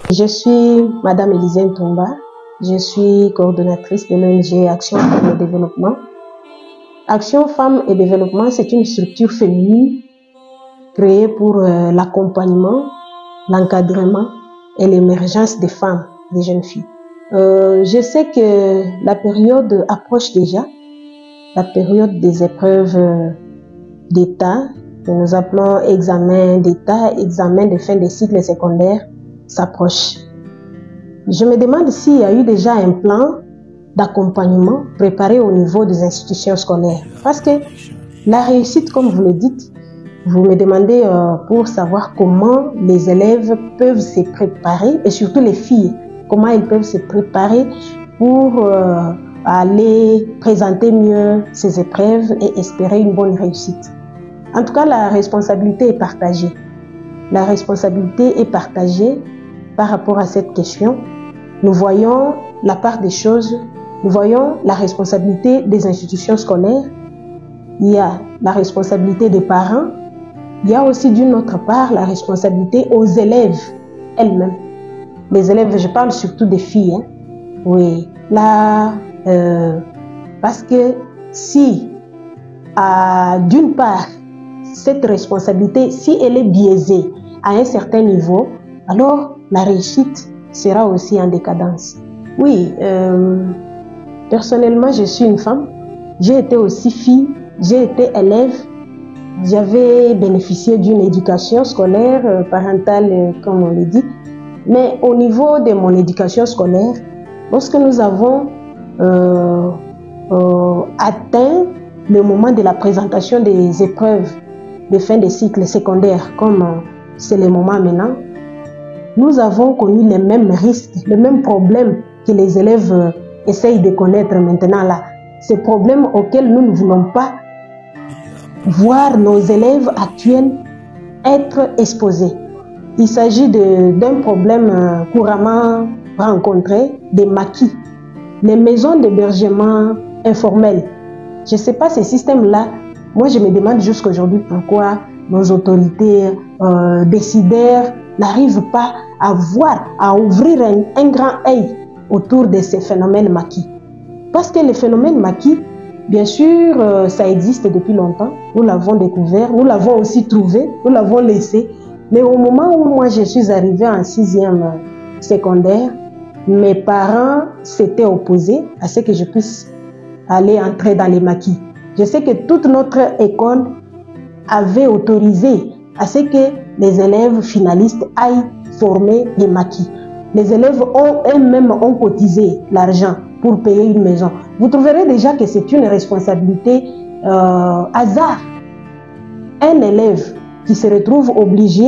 Je suis Madame Élisée Ntomba, je suis coordonnatrice de l'ONG Action Femmes et Développement. Action Femmes et Développement, c'est une structure féminine créée pour l'accompagnement, l'encadrement et l'émergence des femmes, des jeunes filles. Je sais que la période approche déjà, la période des épreuves d'État, que nous appelons examen d'État, examen de fin des cycles secondaires, s'approche. Je me demande s'il y a eu déjà un plan d'accompagnement préparé au niveau des institutions scolaires. Parce que la réussite, comme vous le dites, vous me demandez pour savoir comment les élèves peuvent se préparer, et surtout les filles, comment elles peuvent se préparer pour aller présenter mieux ces épreuves et espérer une bonne réussite. En tout cas, la responsabilité est partagée. La responsabilité est partagée par rapport à cette question. Nous voyons la part des choses, nous voyons la responsabilité des institutions scolaires, il y a la responsabilité des parents, il y a aussi d'une autre part la responsabilité aux élèves elles-mêmes. Les élèves, je parle surtout des filles, hein. Oui, là, parce que si, d'une part, cette responsabilité, si elle est biaisée à un certain niveau, alors la réussite sera aussi en décadence. Oui, personnellement, je suis une femme, j'ai été aussi fille, j'ai été élève, j'avais bénéficié d'une éducation scolaire, parentale, comme on le dit, mais au niveau de mon éducation scolaire, lorsque nous avons atteint le moment de la présentation des épreuves de fin de cycle secondaire, comme c'est le moment maintenant, nous avons connu les mêmes risques, les mêmes problèmes que les élèves essayent de connaître maintenant là. Ces problèmes auxquels nous ne voulons pas voir nos élèves actuels être exposés. Il s'agit d'un problème couramment rencontré, des maquis, les maisons d'hébergement informelles. Je ne sais pas ces systèmes-là. Moi, je me demande jusqu'à aujourd'hui pourquoi nos autorités décideurs n'arrivent pas à voir, à ouvrir un grand œil autour de ces phénomènes maquis. Parce que les phénomènes maquis, bien sûr, ça existe depuis longtemps. Nous l'avons découvert, nous l'avons aussi trouvé, nous l'avons laissé. Mais au moment où moi je suis arrivée en 6e secondaire, mes parents s'étaient opposés à ce que je puisse aller entrer dans les maquis. Je sais que toute notre école avait autorisé à ce que les élèves finalistes aillent former des maquis. Les élèves eux-mêmes ont cotisé l'argent pour payer une maison. Vous trouverez déjà que c'est une responsabilité hasard. Un élève qui se retrouve obligé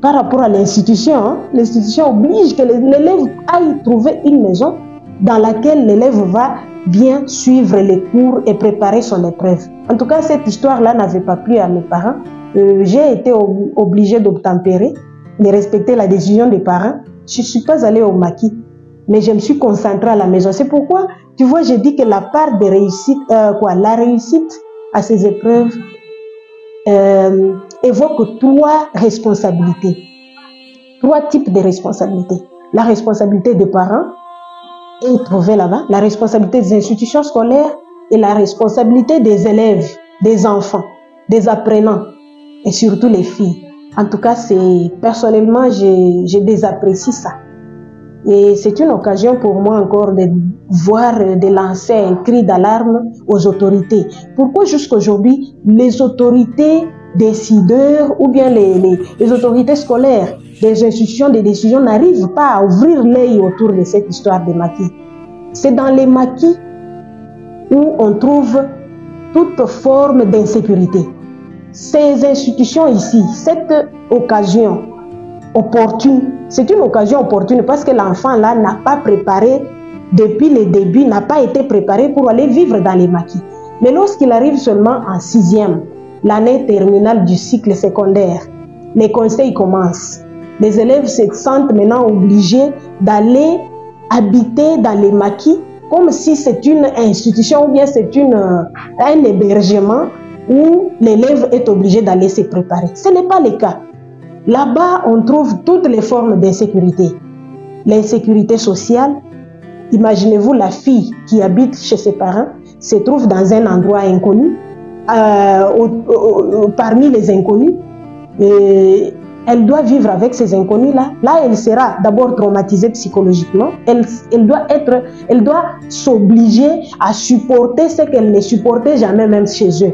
par rapport à l'institution, hein, l'institution oblige que l'élève aille trouver une maison dans laquelle l'élève va bien suivre les cours et préparer son épreuve. En tout cas, cette histoire-là n'avait pas plu à mes parents. J'ai été obligée d'obtempérer, de respecter la décision des parents. Je ne suis pas allée au maquis, mais je me suis concentrée à la maison. C'est pourquoi, tu vois, je dis que la part de réussite, la réussite à ces épreuves évoque 3 responsabilités, 3 types de responsabilités. La responsabilité des parents est trouvée là-bas, la responsabilité des institutions scolaires et la responsabilité des élèves, des enfants, des apprenants et surtout les filles. En tout cas, personnellement, je désapprécie ça. Et c'est une occasion pour moi encore de voir, de lancer un cri d'alarme aux autorités. Pourquoi jusqu'à aujourd'hui, les autorités décideurs ou bien les autorités scolaires des institutions de décision n'arrivent pas à ouvrir l'œil autour de cette histoire des maquis? C'est dans les maquis où on trouve toute forme d'insécurité. Ces institutions ici, cette occasion opportune, c'est une occasion opportune parce que l'enfant là n'a pas préparé, depuis le début, n'a pas été préparé pour aller vivre dans les maquis. Mais lorsqu'il arrive seulement en 6e, l'année terminale du cycle secondaire, les conseils commencent. Les élèves se sentent maintenant obligés d'aller habiter dans les maquis comme si c'est une institution ou bien c'est un hébergement où l'élève est obligé d'aller se préparer. Ce n'est pas le cas. Là-bas, on trouve toutes les formes d'insécurité. l'insécurité sociale. Imaginez-vous la fille qui habite chez ses parents, se trouve dans un endroit inconnu, parmi les inconnus, et elle doit vivre avec ces inconnus-là. Là, elle sera d'abord traumatisée psychologiquement. Elle doit s'obliger à supporter ce qu'elle ne supportait jamais même chez eux.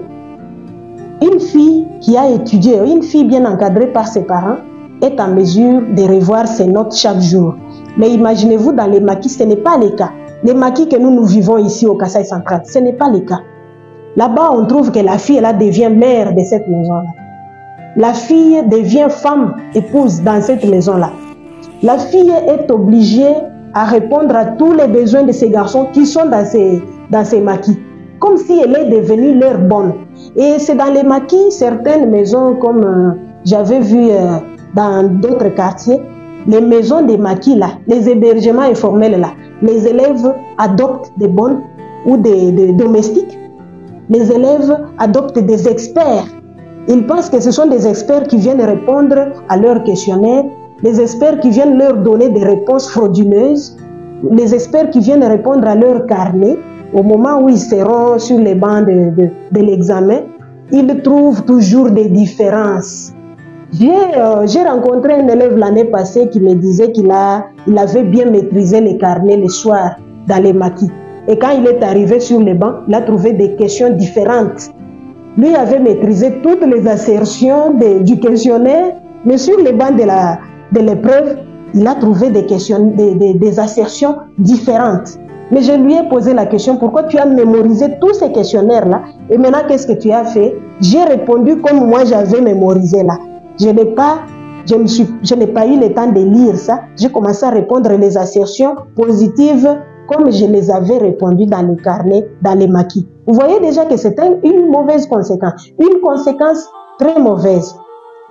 Une fille qui a étudié, une fille bien encadrée par ses parents, est en mesure de revoir ses notes chaque jour. Mais imaginez-vous, dans les maquis, ce n'est pas le cas. Les maquis que nous vivons ici au Kasaï central, ce n'est pas le cas. Là-bas, on trouve que la fille, elle devient mère de cette maison-là. La fille devient femme, épouse dans cette maison-là. La fille est obligée à répondre à tous les besoins de ces garçons qui sont dans ces maquis, comme si elle est devenue leur bonne. Et c'est dans les maquis, certaines maisons, comme j'avais vu dans d'autres quartiers, les maisons des maquis là, les hébergements informels là, les élèves adoptent des bonnes ou des domestiques. Les élèves adoptent des experts. Ils pensent que ce sont des experts qui viennent répondre à leurs questionnaires, des experts qui viennent leur donner des réponses frauduleuses, les experts qui viennent répondre à leur carnet. Au moment où ils seront sur les bancs de l'examen, ils trouvent toujours des différences. J'ai rencontré un élève l'année passée qui me disait qu'il avait bien maîtrisé les carnets le soir dans les maquis. Et quand il est arrivé sur les bancs, il a trouvé des questions différentes. Lui avait maîtrisé toutes les assertions du questionnaire, mais sur les bancs de l'épreuve, il a trouvé des assertions différentes. Mais je lui ai posé la question, pourquoi tu as mémorisé tous ces questionnaires-là? Et maintenant, qu'est-ce que tu as fait? J'ai répondu comme moi j'avais mémorisé là. Je n'ai pas eu le temps de lire ça. J'ai commencé à répondre les assertions positives comme je les avais répondues dans le carnet, dans les maquis. Vous voyez déjà que c'est une mauvaise conséquence, une conséquence très mauvaise.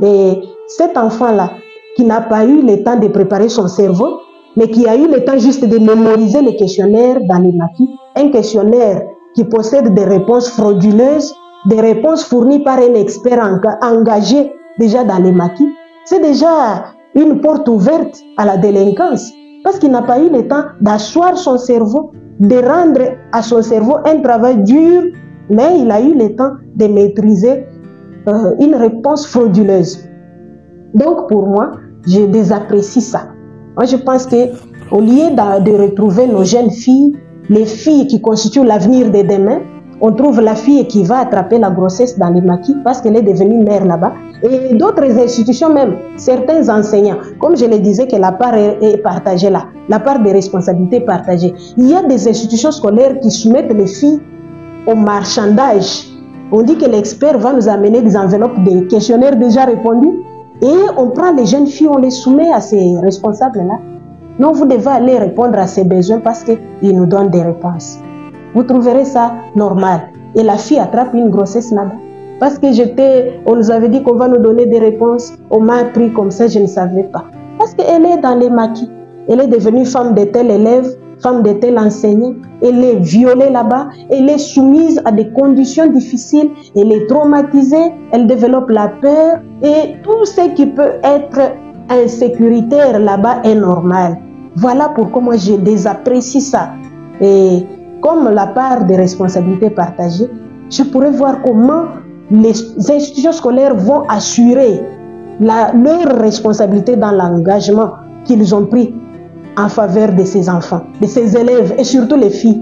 Et cet enfant-là, qui n'a pas eu le temps de préparer son cerveau, mais qui a eu le temps juste de mémoriser les questionnaires dans les maquis, un questionnaire qui possède des réponses frauduleuses, des réponses fournies par un expert engagé déjà dans les maquis, c'est déjà une porte ouverte à la délinquance, parce qu'il n'a pas eu le temps d'asseoir son cerveau, de rendre à son cerveau un travail dur, mais il a eu le temps de maîtriser une réponse frauduleuse. Donc pour moi, je désapprécie ça. Moi je pense qu'au lieu de retrouver nos jeunes filles, les filles qui constituent l'avenir de demain, on trouve la fille qui va attraper la grossesse dans les maquis parce qu'elle est devenue mère là-bas. Et d'autres institutions même, certains enseignants, comme je le disais que la part est partagée là, la part des responsabilités est partagée. Il y a des institutions scolaires qui soumettent les filles au marchandage. On dit que l'expert va nous amener des enveloppes de questionnaires déjà répondus et on prend les jeunes filles, on les soumet à ces responsables-là. Non, vous devez aller répondre à ces besoins parce qu'ils nous donnent des réponses. Vous trouverez ça normal. Et la fille attrape une grossesse là-bas. Parce que on nous avait dit qu'on va nous donner des réponses. On m'a appris comme ça, je ne savais pas. Parce qu'elle est dans les maquis. Elle est devenue femme de tel élève, femme de tel enseignant. Elle est violée là-bas. Elle est soumise à des conditions difficiles. Elle est traumatisée. Elle développe la peur. Et tout ce qui peut être insécuritaire là-bas est normal. Voilà pourquoi moi je désapprécie ça. Et comme la part des responsabilités partagées, je pourrais voir comment les institutions scolaires vont assurer leur responsabilité dans l'engagement qu'ils ont pris en faveur de ces enfants, de ces élèves et surtout les filles.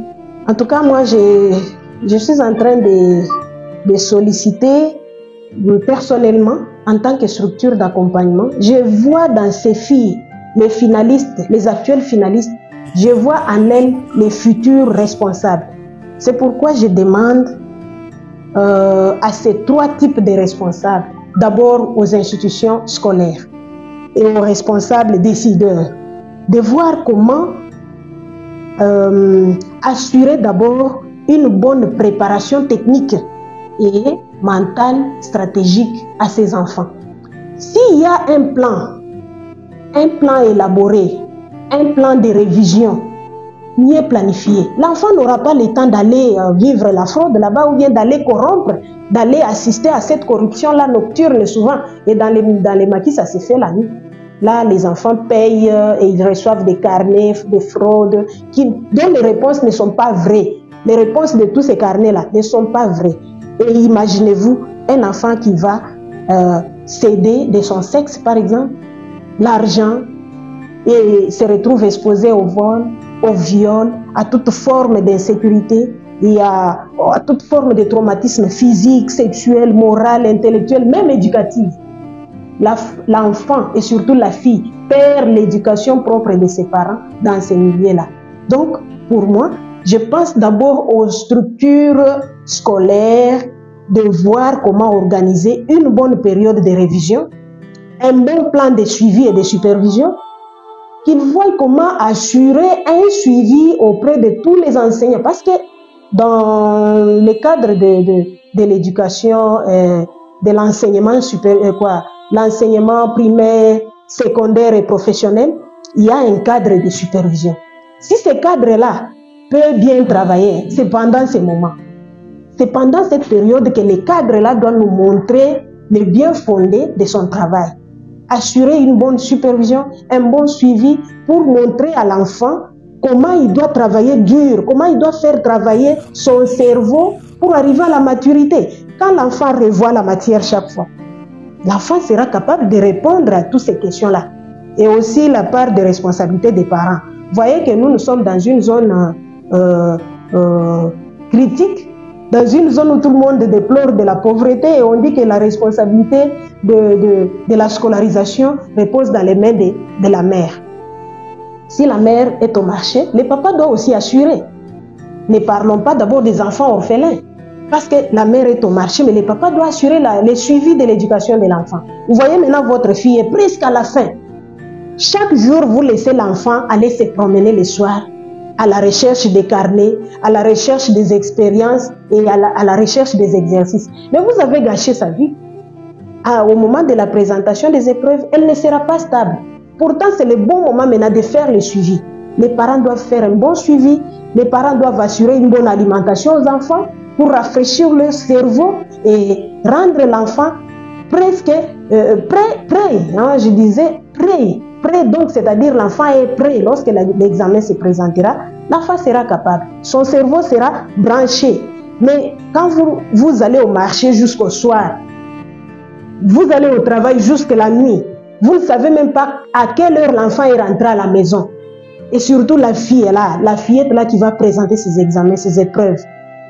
En tout cas, moi, je suis en train de solliciter personnellement, en tant que structure d'accompagnement, je vois dans ces filles, les finalistes, les actuels finalistes, je vois en elles les futurs responsables. C'est pourquoi je demande à ces trois types de responsables, d'abord aux institutions scolaires et aux responsables décideurs, de voir comment assurer d'abord une bonne préparation technique et mentale, stratégique à ces enfants. S'il y a un plan élaboré, un plan de révision mieux planifié, l'enfant n'aura pas le temps d'aller vivre la fraude là-bas ou bien d'aller corrompre, d'aller assister à cette corruption-là nocturne souvent. Et dans les maquis, ça se fait la nuit. Là, les enfants payent et ils reçoivent des carnets de fraude dont les réponses ne sont pas vraies. Les réponses de tous ces carnets-là ne sont pas vraies. Et imaginez-vous un enfant qui va céder de son sexe, par exemple, l'argent, et se retrouve exposé au vol, au viol, à toute forme d'insécurité et à toute forme de traumatisme physique, sexuel, moral, intellectuel, même éducatif. L'enfant et surtout la fille perd l'éducation propre de ses parents dans ces milieux-là. Donc, pour moi, je pense d'abord aux structures scolaires, de voir comment organiser une bonne période de révision, un bon plan de suivi et de supervision, qu'ils voient comment assurer un suivi auprès de tous les enseignants. Parce que dans le cadre de l'éducation, de l'enseignement supérieur, l'enseignement primaire, secondaire et professionnel, il y a un cadre de supervision. Si ce cadre-là peut bien travailler, c'est pendant ce moment. C'est pendant cette période que le cadre-là doit nous montrer le bien fondé de son travail. Assurer une bonne supervision, un bon suivi pour montrer à l'enfant comment il doit travailler dur, comment il doit faire travailler son cerveau pour arriver à la maturité. Quand l'enfant revoit la matière chaque fois, l'enfant sera capable de répondre à toutes ces questions-là. Et aussi la part de responsabilité des parents. Vous voyez que nous sommes dans une zone critique, dans une zone où tout le monde déplore de la pauvreté et on dit que la responsabilité de la scolarisation repose dans les mains de la mère. Si la mère est au marché, le papa doit aussi assurer. Ne parlons pas d'abord des enfants orphelins, parce que la mère est au marché, mais le papa doit assurer le suivi de l'éducation de l'enfant. Vous voyez maintenant, votre fille est presque à la fin. Chaque jour, vous laissez l'enfant aller se promener le soir, à la recherche des carnets, à la recherche des expériences et à la recherche des exercices. Mais vous avez gâché sa vie. Au moment de la présentation des épreuves, elle ne sera pas stable. Pourtant, c'est le bon moment maintenant de faire le suivi. Les parents doivent faire un bon suivi. Les parents doivent assurer une bonne alimentation aux enfants pour rafraîchir leur cerveau et rendre l'enfant presque prêt. Hein, je disais prêt. Prêt, donc, c'est-à-dire l'enfant est prêt. Lorsque l'examen se présentera, l'enfant sera capable. Son cerveau sera branché. Mais quand vous allez au marché jusqu'au soir, vous allez au travail jusqu'à la nuit, vous ne savez même pas à quelle heure l'enfant est rentré à la maison. Et surtout la fille est là, la fillette là qui va présenter ses examens, ses épreuves.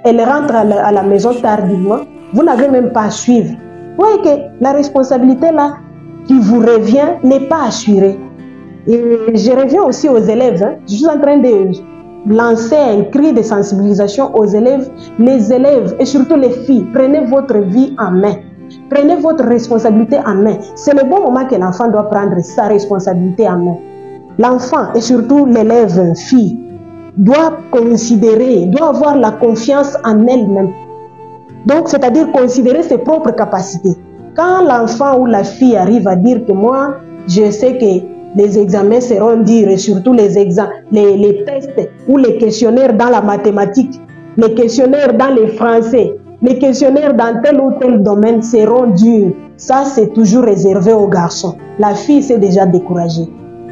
Elle rentre à la maison tardivement, vous n'avez même pas à suivre. Vous voyez que la responsabilité là qui vous revient n'est pas assurée. Et je reviens aussi aux élèves. Hein. Je suis en train de lancer un cri de sensibilisation aux élèves. Les élèves et surtout les filles, prenez votre vie en main. Prenez votre responsabilité en main. C'est le bon moment que l'enfant doit prendre sa responsabilité en main. L'enfant et surtout l'élève fille doit considérer, doit avoir la confiance en elle-même. Donc, c'est-à-dire considérer ses propres capacités. Quand l'enfant ou la fille arrive à dire que moi, je sais que les examens seront durs et surtout les tests ou les questionnaires dans la mathématique, les questionnaires dans le français, les questionnaires dans tel ou tel domaine seront durs. Ça, c'est toujours réservé aux garçons. La fille s'est déjà découragée.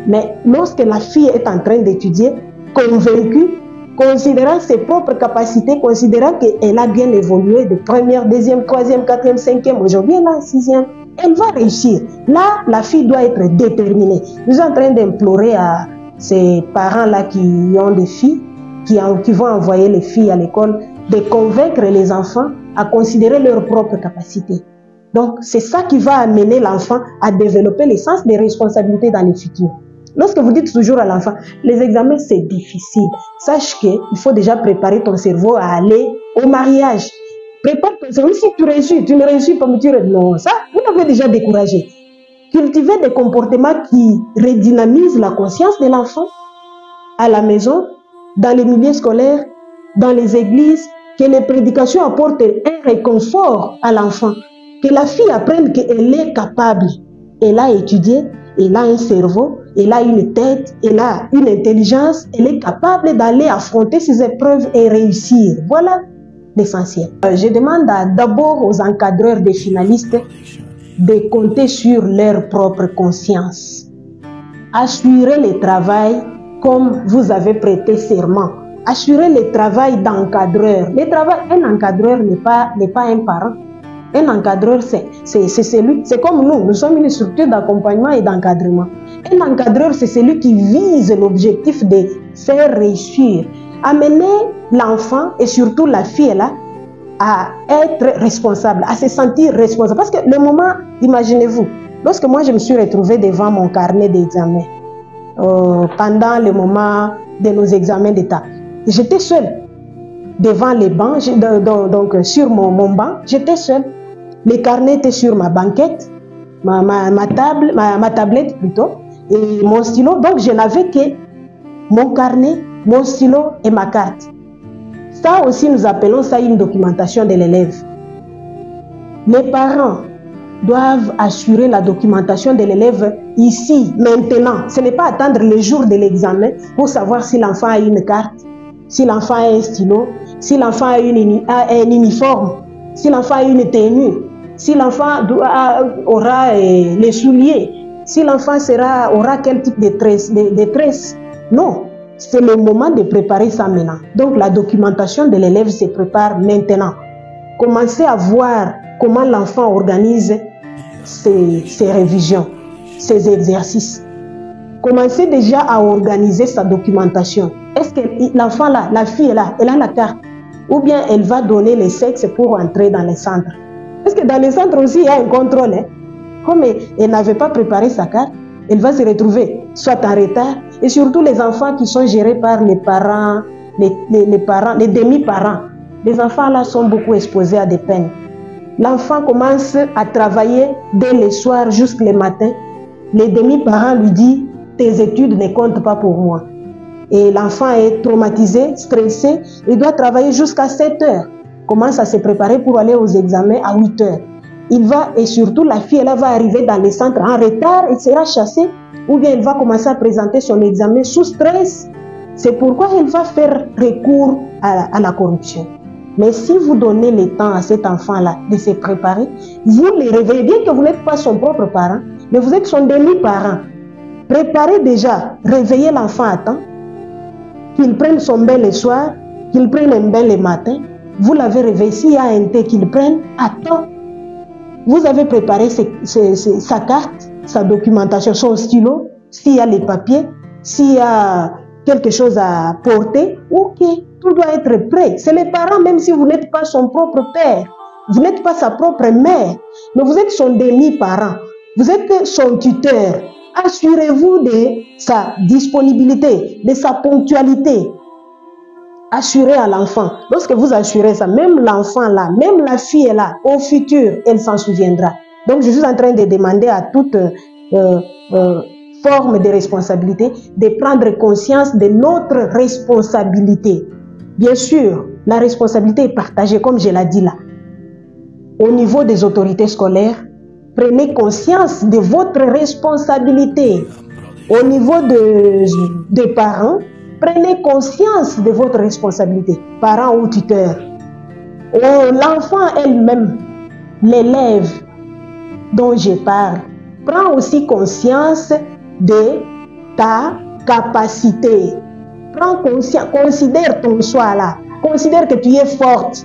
Mais lorsque la fille est en train d'étudier, convaincue, considérant ses propres capacités, considérant qu'elle a bien évolué de première, deuxième, troisième, quatrième, cinquième, aujourd'hui elle est en sixième, elle va réussir. Là, la fille doit être déterminée. Nous sommes en train d'implorer à ces parents-là qui ont des filles, qui vont envoyer les filles à l'école, de convaincre les enfants à considérer leurs propres capacités. Donc, c'est ça qui va amener l'enfant à développer le sens des responsabilités dans le futur. Lorsque vous dites toujours à l'enfant, les examens c'est difficile, sache qu'il faut déjà préparer ton cerveau à aller au mariage. Prépare ton cerveau, si tu réussis, tu ne réussis pas, mais tu dis non, ça, vous l'avez déjà découragé. Cultiver des comportements qui redynamisent la conscience de l'enfant à la maison, dans les milieux scolaires, dans les églises, que les prédications apportent un réconfort à l'enfant, que la fille apprenne qu'elle est capable, elle a étudié, elle a un cerveau, elle a une tête, elle a une intelligence, elle est capable d'aller affronter ses épreuves et réussir. Voilà l'essentiel. Je demande d'abord aux encadreurs des finalistes de compter sur leur propre conscience. assurez le travail comme vous avez prêté serment. Assurez le travail d'encadreur. Un encadreur n'est pas un parent. Un encadreur, c'est comme nous sommes une structure d'accompagnement et d'encadrement. Un encadreur, c'est celui qui vise l'objectif de faire réussir, amener l'enfant et surtout la fille là, à être responsable, à se sentir responsable. Parce que le moment, imaginez-vous, lorsque moi je me suis retrouvée devant mon carnet d'examen, pendant le moment de nos examens d'État, j'étais seule devant les bancs, donc sur mon banc, j'étais seule. Les carnets étaient sur ma banquette, ma tablette plutôt, et mon stylo. Donc je n'avais que mon carnet, mon stylo et ma carte. Ça aussi, nous appelons ça une documentation de l'élève. Les parents doivent assurer la documentation de l'élève ici, maintenant. Ce n'est pas attendre le jour de l'examen pour savoir si l'enfant a une carte, si l'enfant a un stylo, si l'enfant a un uniforme, si l'enfant a une tenue, si l'enfant aura les souliers, si l'enfant aura quel type de tresses. Non, c'est le moment de préparer ça maintenant. Donc la documentation de l'élève se prépare maintenant. Commencez à voir comment l'enfant organise ses révisions, ses exercices. Commencez déjà à organiser sa documentation. Est-ce que l'enfant là, la fille là, elle a la carte? Ou bien elle va donner les sexes pour entrer dans les centres? Parce que dans les centres aussi, il y a un contrôle. Hein? Comme elle n'avait pas préparé sa carte, elle va se retrouver soit en retard. Et surtout les enfants qui sont gérés par les parents, les demi-parents. Les enfants là sont beaucoup exposés à des peines. L'enfant commence à travailler dès le soir jusqu'au matin. Les demi-parents lui disent « tes études ne comptent pas pour moi ». Et l'enfant est traumatisé, stressé, il doit travailler jusqu'à 7 heures. Commence à se préparer pour aller aux examens à 8 heures. Il va, et surtout la fille, elle va arriver dans les centres en retard, elle sera chassée, ou bien elle va commencer à présenter son examen sous stress. C'est pourquoi elle va faire recours à la corruption. Mais si vous donnez le temps à cet enfant-là de se préparer, vous le réveillez, bien que vous n'êtes pas son propre parent, mais vous êtes son demi-parent. Préparez déjà, réveillez l'enfant à temps, qu'il prenne son bain le soir, qu'il prenne un bain le matin. Vous l'avez réveillé, s'il y a un thé qu'il prenne, à temps. Vous avez préparé sa carte, sa documentation, son stylo, s'il y a les papiers, s'il y a quelque chose à porter, ok, tout doit être prêt. C'est les parents, même si vous n'êtes pas son propre père, vous n'êtes pas sa propre mère, mais vous êtes son demi-parent, vous êtes son tuteur. Assurez-vous de sa disponibilité, de sa ponctualité. Assurez à l'enfant. Lorsque vous assurez ça, même l'enfant là, même la fille là, au futur, elle s'en souviendra. Donc je suis en train de demander à toute forme de responsabilité de prendre conscience de notre responsabilité. Bien sûr, la responsabilité est partagée, comme je l'ai dit là. Au niveau des autorités scolaires, prenez conscience de votre responsabilité. Au niveau des parents, prenez conscience de votre responsabilité, parents ou tuteurs. L'enfant elle-même, l'élève dont je parle, prend aussi conscience de ta capacité. Prends conscience, considère ton soi là, considère que tu es forte.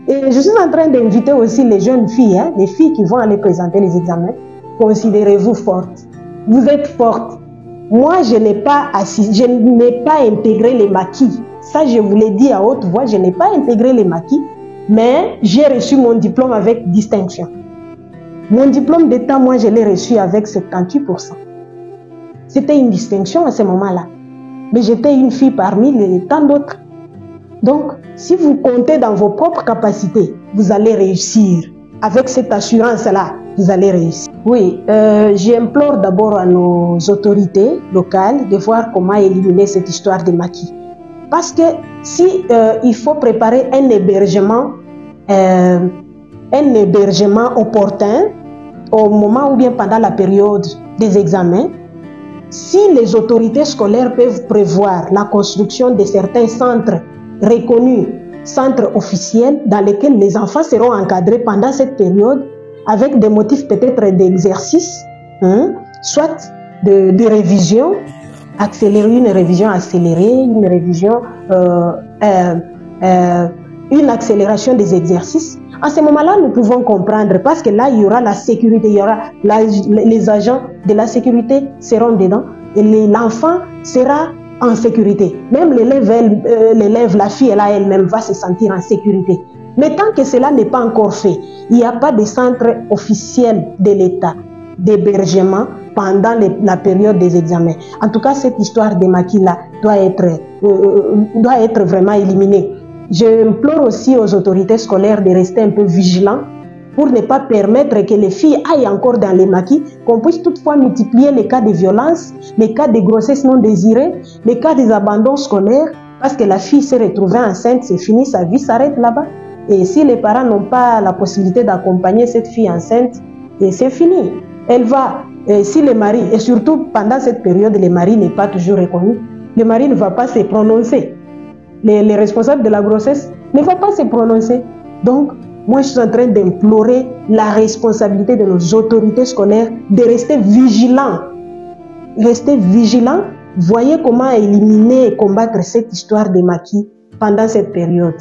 Et je suis en train d'inviter aussi les jeunes filles, hein, les filles qui vont aller présenter les examens. Considérez-vous forte. Vous êtes forte. Moi, je n'ai pas intégré les maquis. Ça, je vous l'ai dit à haute voix, je n'ai pas intégré les maquis, mais j'ai reçu mon diplôme avec distinction. Mon diplôme d'État, moi, je l'ai reçu avec 78%. C'était une distinction à ce moment-là. Mais j'étais une fille parmi tant d'autres. Donc, si vous comptez dans vos propres capacités, vous allez réussir. Avec cette assurance-là, vous allez réussir. Oui, j'implore d'abord à nos autorités locales de voir comment éliminer cette histoire de maquis. Parce que si il faut préparer un hébergement opportun au moment ou bien pendant la période des examens, si les autorités scolaires peuvent prévoir la construction de certains centres reconnus, centres officiels dans lesquels les enfants seront encadrés pendant cette période avec des motifs peut-être d'exercice, soit de révision, accélérer une révision accélérée, une accélération des exercices. À ce moment-là, nous pouvons comprendre parce que là, il y aura la sécurité, il y aura les agents de la sécurité seront dedans et l'enfant sera en sécurité. Même l'élève, la fille, elle-même va se sentir en sécurité. Mais tant que cela n'est pas encore fait, il n'y a pas de centre officiel de l'État d'hébergement pendant la période des examens. En tout cas, cette histoire des maquis-là doit être vraiment éliminée. J'implore aussi aux autorités scolaires de rester un peu vigilants pour ne pas permettre que les filles aillent encore dans les maquis, qu'on puisse toutefois multiplier les cas de violence, les cas de grossesse non désirée, les cas des abandons scolaires, parce que la fille s'est retrouvée enceinte, c'est fini, sa vie s'arrête là-bas. Et si les parents n'ont pas la possibilité d'accompagner cette fille enceinte, c'est fini. Elle va, si le mari, et surtout pendant cette période, le mari n'est pas toujours reconnu, le mari ne va pas se prononcer. Les responsables de la grossesse ne vont pas se prononcer. Donc, moi, je suis en train d'implorer la responsabilité de nos autorités scolaires de rester vigilants. Rester vigilants. Voyez comment éliminer et combattre cette histoire des maquis pendant cette période.